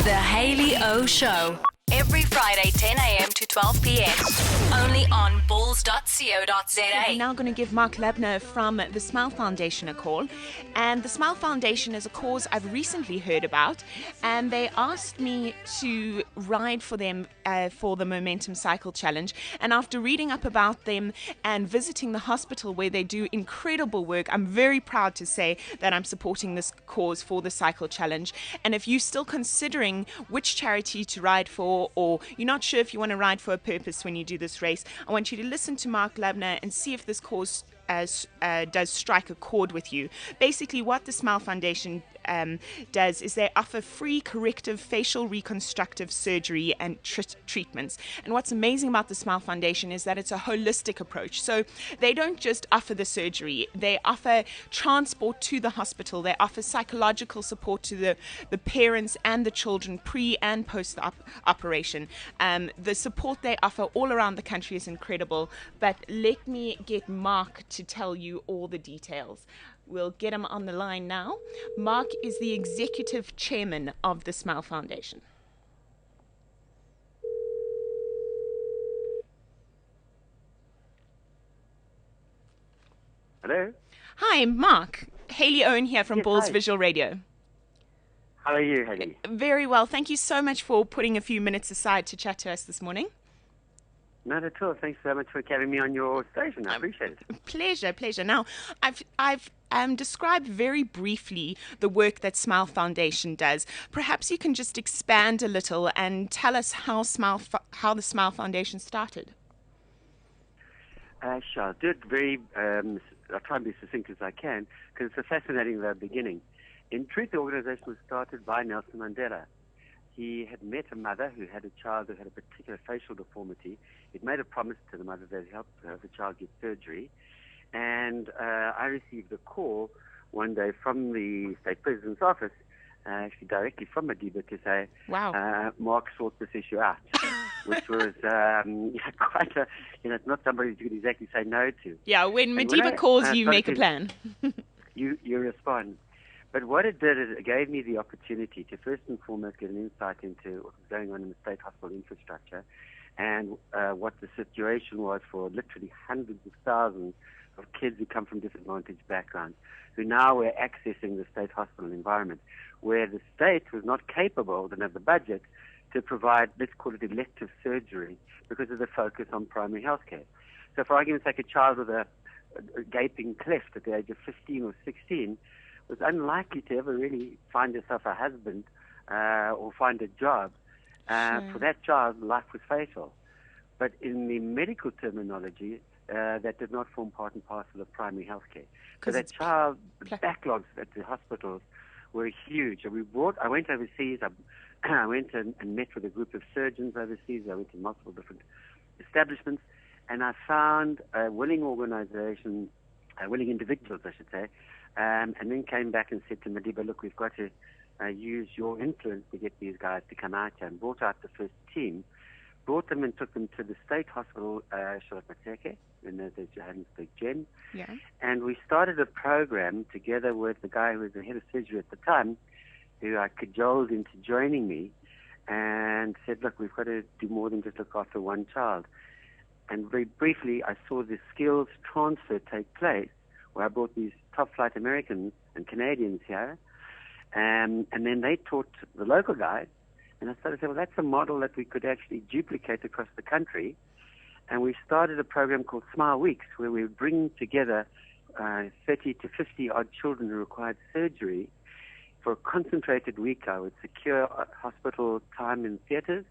The Hayley O Show. Every Friday, 10 a.m. to 12 p.m. Only on balls.co.za. We're now going to give Marc Lubner from the Smile Foundation a call. And the Smile Foundation is a cause I've recently heard about. And they asked me to ride for them for the Momentum Cycle Challenge. And after reading up about them and visiting the hospital where they do incredible work, I'm very proud to say that I'm supporting this cause for the Cycle Challenge. And if you're still considering which charity to ride for, or you're not sure if you want to ride for a purpose when you do this race, I want you to listen to Marc Lubner and see if this cause does strike a chord with you. Basically, what the Smile Foundation does is they offer free corrective facial reconstructive surgery and treatments. And what's amazing about the Smile Foundation is that it's a holistic approach. So they don't just offer the surgery, they offer transport to the hospital, they offer psychological support to the parents and the children pre and post operation. The support they offer all around the country is incredible, but let me get Marc to tell you all the details. We'll get him on the line now. Marc is the executive chairman of the Smile Foundation. Hello? Hi, Marc. Hayley Owen here from Balls hi. Visual Radio. How are you, Hayley? Very well. Thank you so much for putting a few minutes aside to chat to us this morning. Not at all. Thanks so much for having me on your station. I appreciate it. Pleasure. Now, I've described very briefly the work that Smile Foundation does. Perhaps you can just expand a little and tell us how the Smile Foundation started. Sure. I'll do it I'll try and be succinct as I can, because it's a fascinating beginning. In truth, the organization was started by Nelson Mandela. He had met a mother who had a child who had a particular facial deformity. He'd made a promise to the mother that he'd help the child get surgery. And I received a call one day from the state president's office, actually directly from Madiba, to say, wow, Marc sort this issue out, which was quite a, it's not somebody you could exactly say no to. Yeah, when Madiba calls, you make a plan. you respond. But what it did is it gave me the opportunity to first and foremost get an insight into what was going on in the state hospital infrastructure and what the situation was for literally hundreds of thousands of kids who come from disadvantaged backgrounds, who now were accessing the state hospital environment, where the state was not capable, didn't have the budget, to provide, let's call it elective surgery, because of the focus on primary health care. So for argument's sake, a child with a gaping cleft at the age of 15 or 16 was unlikely to ever really find herself a husband or find a job. For that child, life was fatal. But in the medical terminology, that did not form part and parcel of primary health care. So that child, the backlogs at the hospitals were huge. And I went overseas. I went and met with a group of surgeons overseas. I went to multiple different establishments, and I found a willing organization, willing individuals, I should say, and then came back and said to Madiba, look, we've got to use your influence to get these guys to come out here, and brought out the first team, brought them and took them to the state hospital, Charlotte Mateke, in the Johannesburg Gen. Yeah. And we started a program together with the guy who was the head of surgery at the time, who I cajoled into joining me, and said, look, we've got to do more than just look after one child. And very briefly, I saw the skills transfer take place, where I brought these top-flight Americans and Canadians here, and then they taught the local guys, and I started to say, well, that's a model that we could actually duplicate across the country. And we started a program called Smile Weeks, where we would bring together 30 to 50 odd children who required surgery. For a concentrated week, I would secure hospital time in theaters.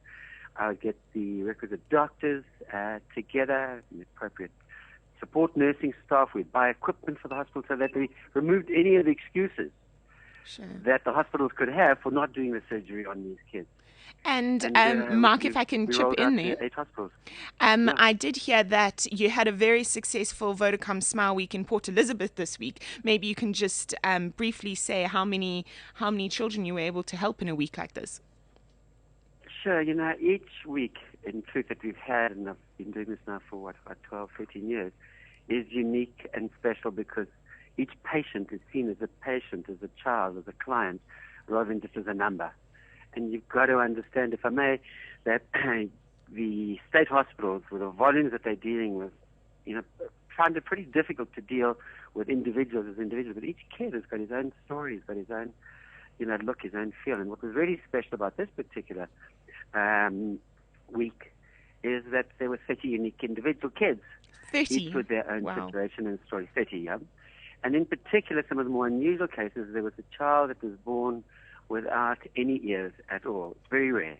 I would get the requisite doctors together, the appropriate support nursing staff. We'd buy equipment for the hospital so that we removed any of the excuses that the hospitals could have for not doing the surgery on these kids. And Marc, if I can chip in there, 8 hospitals. I did hear that you had a very successful Vodacom Smile Week in Port Elizabeth this week. Maybe you can just briefly say how many children you were able to help in a week like this. Sure. Each week, in truth, that we've had, and I've been doing this now for, 12, 13 years, is unique and special because each patient is seen as a patient, as a child, as a client, rather than just as a number. And you've got to understand, if I may, that the state hospitals, with the volumes that they're dealing with, find it pretty difficult to deal with individuals as individuals. But each kid has got his own story, he's got his own, look, his own feel. And what was really special about this particular week is that there were 30 unique individual kids. 30? Each with their own Wow. situation and story. 30, yeah. And in particular, some of the more unusual cases, there was a child that was born without any ears at all. It's very rare.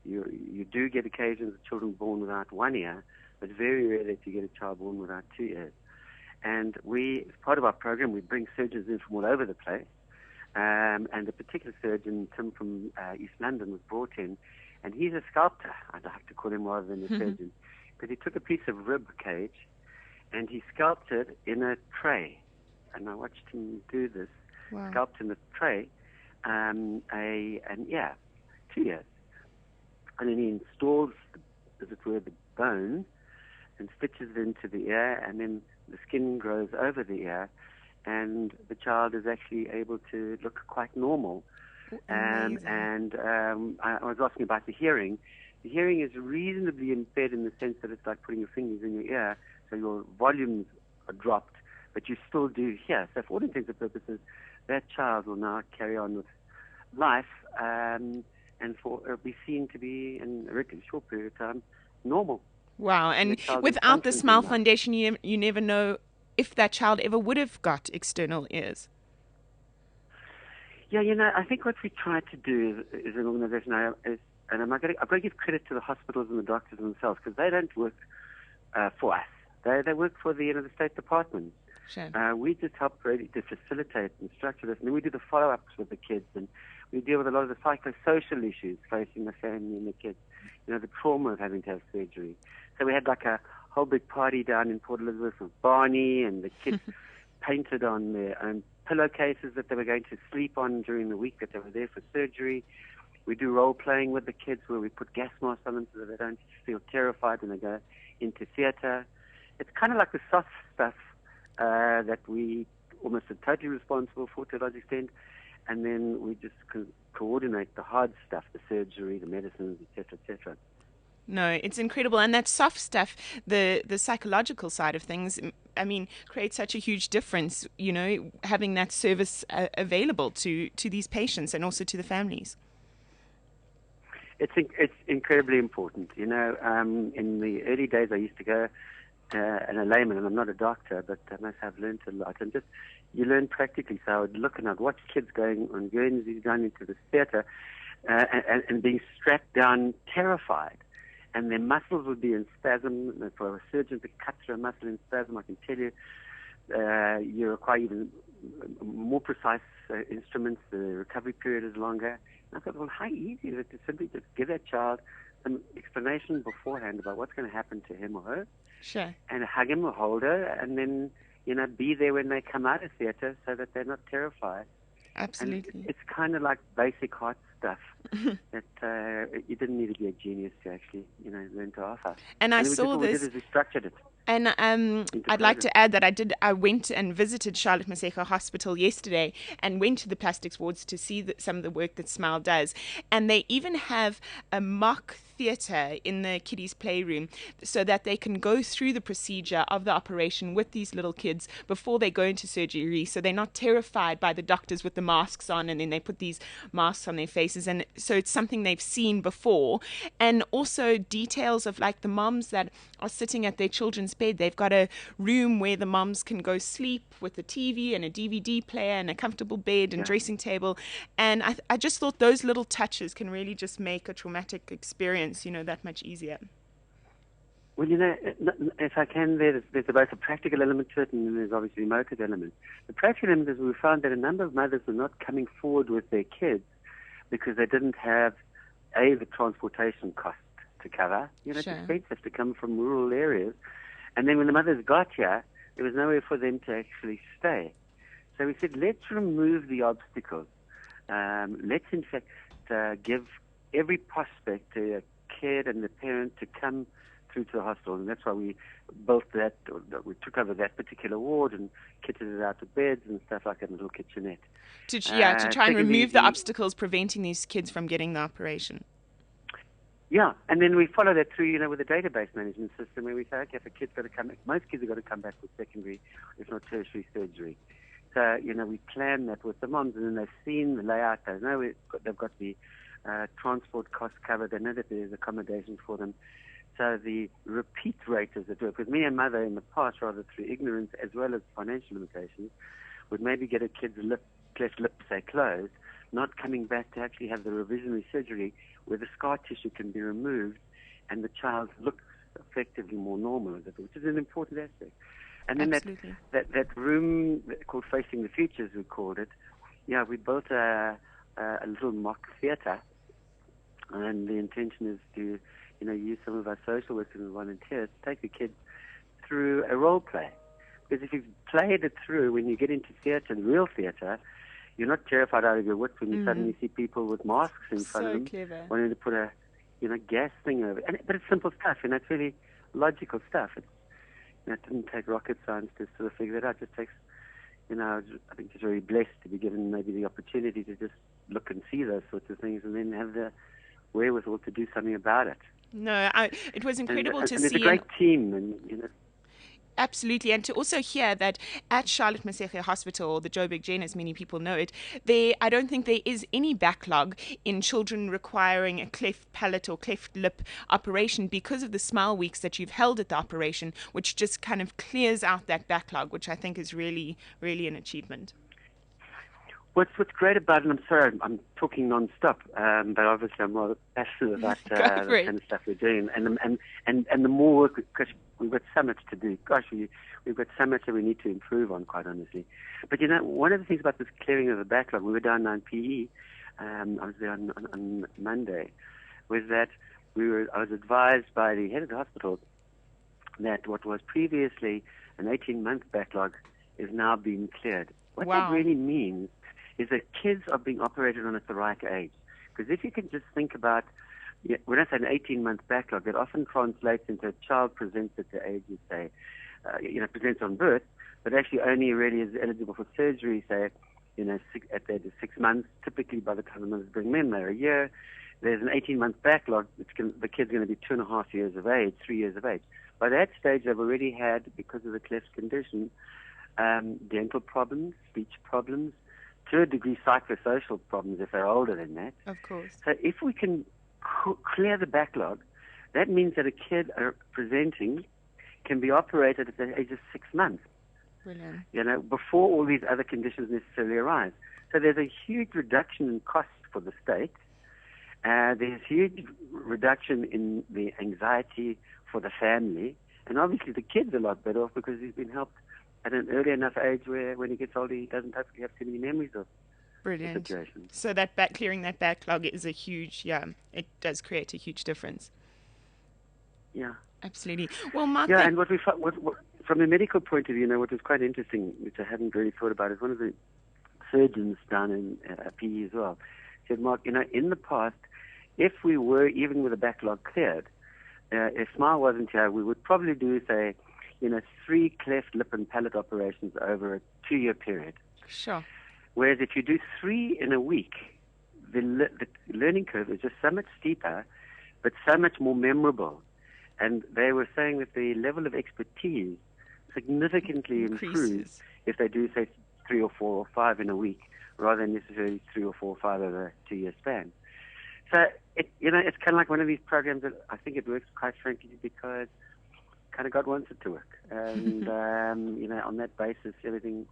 You do get occasions of children born without one ear, but very rare that you get a child born without 2 ears. And as part of our program, we bring surgeons in from all over the place. And a particular surgeon, Tim from East London, was brought in, and he's a sculptor. I'd like to call him rather than a surgeon, because he took a piece of rib cage and he sculpted in a tray. And I watched him do this, Wow. sculpt in the tray, 2 ears. And then he installs, as it were, the bone and stitches it into the ear, and then the skin grows over the ear, and the child is actually able to look quite normal. Amazing. I was asking about the hearing. The hearing is reasonably impaired in the sense that it's like putting your fingers in your ear, so your volumes are dropped, but you still do hear. So for all intents and purposes, that child will now carry on with life, and be seen to be, in a relatively short period of time, normal. Wow. And The child is without the functioning Smile now. Foundation, you never know if that child ever would have got external ears. Yeah, I think what we try to do is an organization, and I've got to give credit to the hospitals and the doctors themselves, because they don't work for us. They work for the State Department. Sure. We just help really to facilitate and structure this, and then we do the follow-ups with the kids, and we deal with a lot of the psychosocial issues facing the family and the kids, the trauma of having to have surgery. So we had like a whole big party down in Port Elizabeth with Barney, and the kids painted on their own pillowcases that they were going to sleep on during the week that they were there for surgery. We do role-playing with the kids where we put gas masks on them so that they don't feel terrified when they go into theatre. It's kind of like the soft stuff that we almost are totally responsible for to a large extent, and then we just coordinate the hard stuff, the surgery, the medicines, etc., etc. No, it's incredible. And that soft stuff, the psychological side of things, creates such a huge difference, having that service available to these patients and also to the families. It's incredibly important. In the early days I used to go, and a layman, and I'm not a doctor, but I must have learned a lot. And just, you learn practically. So I would look and I'd watch kids going on Guernsey down into the theatre and being strapped down, terrified. And their muscles would be in spasm. And for a surgeon to cut through a muscle in spasm, I can tell you, you require even more precise instruments. The recovery period is longer. And I thought, well, how easy is it to simply just give that child some explanation beforehand about what's going to happen to him or her, Sure. and hug him or hold her, and then, be there when they come out of theatre so that they're not terrified. Absolutely. And it's kind of like basic heart stuff that you didn't need to be a genius to actually, learn to offer. And I we just, saw all we this. did is we structured it. And I'd like to add that I went and visited Charlotte Maseko Hospital yesterday and went to the plastics wards to see some of the work that Smile does. And they even have a mock theatre in the kiddies' playroom so that they can go through the procedure of the operation with these little kids before they go into surgery, so they're not terrified by the doctors with the masks on, and then they put these masks on their faces. And so it's something they've seen before. And also details of like the moms that are sitting at their children's bed. They've got a room where the moms can go sleep with a TV and a DVD player and a comfortable bed and dressing table. And I just thought those little touches can really just make a traumatic experience, that much easier. Well, if I can, there's both a practical element to it, and then there's obviously a emotive element. The practical element is we found that a number of mothers were not coming forward with their kids because they didn't have, the transportation cost to cover. It's Sure. expensive to come from rural areas. And then when the mothers got here, there was nowhere for them to actually stay. So we said, let's remove the obstacles. Let's, in fact, give every prospect to a kid and the parent to come through to the hospital, and that's why we built that. We took over that particular ward and kitted it out with beds and stuff like that, and a little kitchenette. To try and remove the obstacles preventing these kids from getting the operation. Yeah, and then we follow that through, with a database management system where we say, okay, if a kid's got to come back, most kids have got to come back with secondary, if not tertiary surgery. So, we plan that with the moms, and then they've seen the layout, they know they've got the transport costs covered, they know that there's accommodations for them. So the repeat rate, as it were, because me and mother in the past, rather through ignorance as well as financial limitations, would maybe get a kid's cleft lip, say, closed, not coming back to actually have the revisionary surgery where the scar tissue can be removed and the child looks effectively more normal, which is an important aspect. And then that room called Facing the Future, as we called it, we built a little mock theatre, and the intention is to, use some of our social workers and volunteers to take the kids through a role play. Because if you've played it through, when you get into theatre, the real theatre, you're not terrified out of your wits when you suddenly see people with masks in front of them, clever. wanting to put a, gas thing over it. But it's simple stuff, it's really logical stuff. It didn't take rocket science to sort of figure it out. It just takes, I think just very blessed to be given maybe the opportunity to just look and see those sorts of things and then have the wherewithal to do something about it. No, it was incredible to see. It's a great team, and Absolutely, and to also hear that at Charlotte Maseche Hospital, the Joburg Gen, as many people know it, I don't think there is any backlog in children requiring a cleft palate or cleft lip operation because of the smile weeks that you've held at the operation, which just kind of clears out that backlog, which I think is really, really an achievement. What's great about it, and I'm sorry, I'm talking non-stop, but obviously I'm rather passionate about the kind of stuff we're doing, and the more work, because we've got so much to do. Gosh, we've got so much that we need to improve on, quite honestly. But one of the things about this clearing of the backlog, we were down now in PE, I was there on Monday, was that I was advised by the head of the hospital that what was previously an 18-month backlog is now being cleared. What that really means is that kids are being operated on at the right age. Because if you can just think about, when I say an 18-month backlog, it often translates into a child presents at the age of, say, presents on birth, but actually only really is eligible for surgery, say, at the age of 6 months. Typically, by the time the mothers bring them in, they're a year. There's an 18-month backlog. The kid's going to be 2.5 years of age, 3 years of age. By that stage, they've already had, because of the cleft condition, dental problems, speech problems, to a degree psychosocial problems if they're older than that. Of course. So if we can clear the backlog, that means that a kid presenting can be operated at the age of 6 months. Brilliant. Before all these other conditions necessarily arise. So there's a huge reduction in costs for the state. There's huge reduction in the anxiety for the family. And obviously the kid's a lot better off because he's been helped at an early enough age where when he gets older he doesn't hopefully have too many memories of the situation. So that clearing that backlog is a huge, it does create a huge difference. Yeah. Absolutely. Well, Marc... Yeah, and what from a medical point of view, what was quite interesting, which I hadn't really thought about, is one of the surgeons down in PE as well said, Marc, in the past, if we were, even with a backlog cleared, if Smile wasn't here, we would probably do, say, 3 cleft lip and palate operations over a 2-year period. Sure. Whereas if you do 3 in a week, the learning curve is just so much steeper, but so much more memorable. And they were saying that the level of expertise significantly improves if they do, say, 3 or 4 or 5 in a week, rather than necessarily 3 or 4 or 5 over a 2-year span. So, it's kind of like one of these programs that I think it works, quite frankly, because kind of God wants it to work. And, on that basis, everything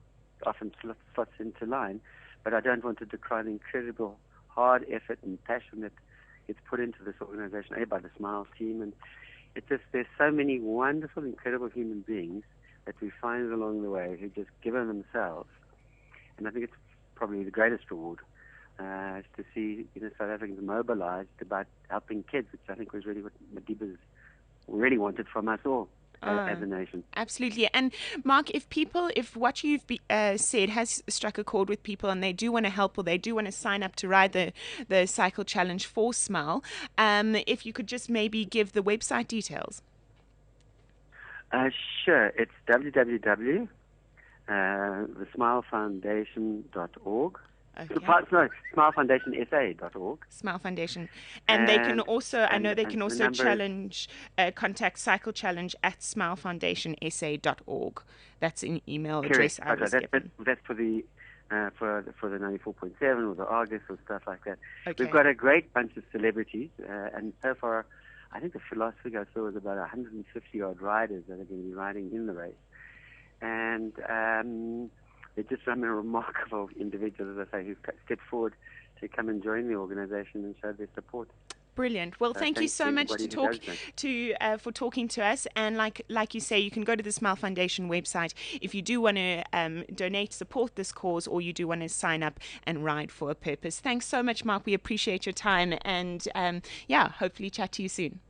often slots into line. But I don't want to decry the incredible hard effort and passion that gets put into this organization, by the Smile team. And there's so many wonderful, incredible human beings that we find along the way who just give of themselves. And I think it's probably the greatest reward is to see South Africans mobilized about helping kids, which I think was really what Madiba's really wanted from us all as a nation. Absolutely. And Marc, if what you've said has struck a chord with people and they do want to help or they do want to sign up to ride the cycle challenge for Smile, if you could just maybe give the website details. Sure. It's www.thesmilefoundation.org. Okay. Smilefoundationsa.org. Smile Foundation. And they can also, I know they can the also number challenge, contact Cycle Challenge at smilefoundationsa.org. That's an email address I was given. That's for the 94.7 or the Argus or stuff like that. Okay. We've got a great bunch of celebrities, and so far, I think the last figure I saw was about 150-odd riders that are going to be riding in the race. And they're just some remarkable individuals, as I say, who've stepped forward to come and join the organization and show their support. Brilliant. Well, thank you so much for talking to us. And like you say, you can go to the Smile Foundation website if you do want to donate, support this cause, or you do want to sign up and ride for a purpose. Thanks so much, Marc. We appreciate your time, and hopefully chat to you soon.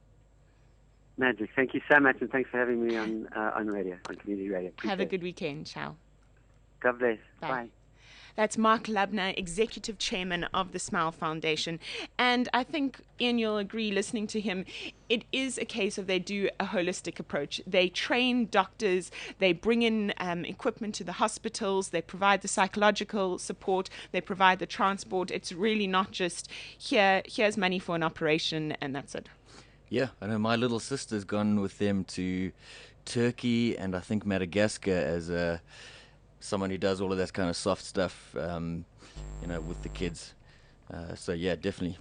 Magic. Thank you so much, and thanks for having me on radio, on community radio. Have a good weekend. Ciao. God bless. Bye. Bye. That's Marc Lubner, Executive Chairman of the Smile Foundation. And I think, Ian, you'll agree, listening to him, it is a case of they do a holistic approach. They train doctors, they bring in equipment to the hospitals, they provide the psychological support, they provide the transport. It's really not just, here's money for an operation, and that's it. Yeah, I know my little sister's gone with them to Turkey and I think Madagascar as someone who does all of that kind of soft stuff, with the kids. So yeah, definitely.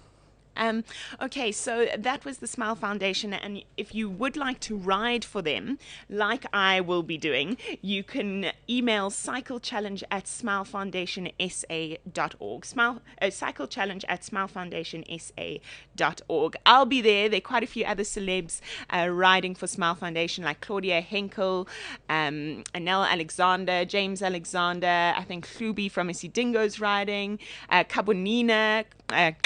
Okay, so that was the Smile Foundation, and if you would like to ride for them, like I will be doing, you can email cyclechallenge@smilefoundationsa.org. Cyclechallenge@smilefoundationsa.org. I'll be there. There are quite a few other celebs riding for Smile Foundation, like Claudia Henkel, Anel Alexander, James Alexander, I think Hlubi from Isidingo's riding, Kabonina,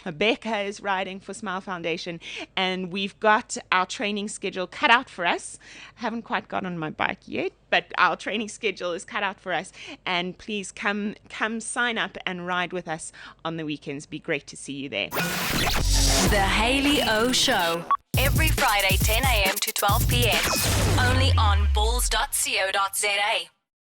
Becca is riding for Smile Foundation, and we've got our training schedule cut out for us. I haven't quite got on my bike yet, but our training schedule is cut out for us, and please come sign up and ride with us on the weekends. Be great to see you there. The Hayley O Show. Every Friday, 10 a.m. to 12 p.m. Only on bulls.co.za.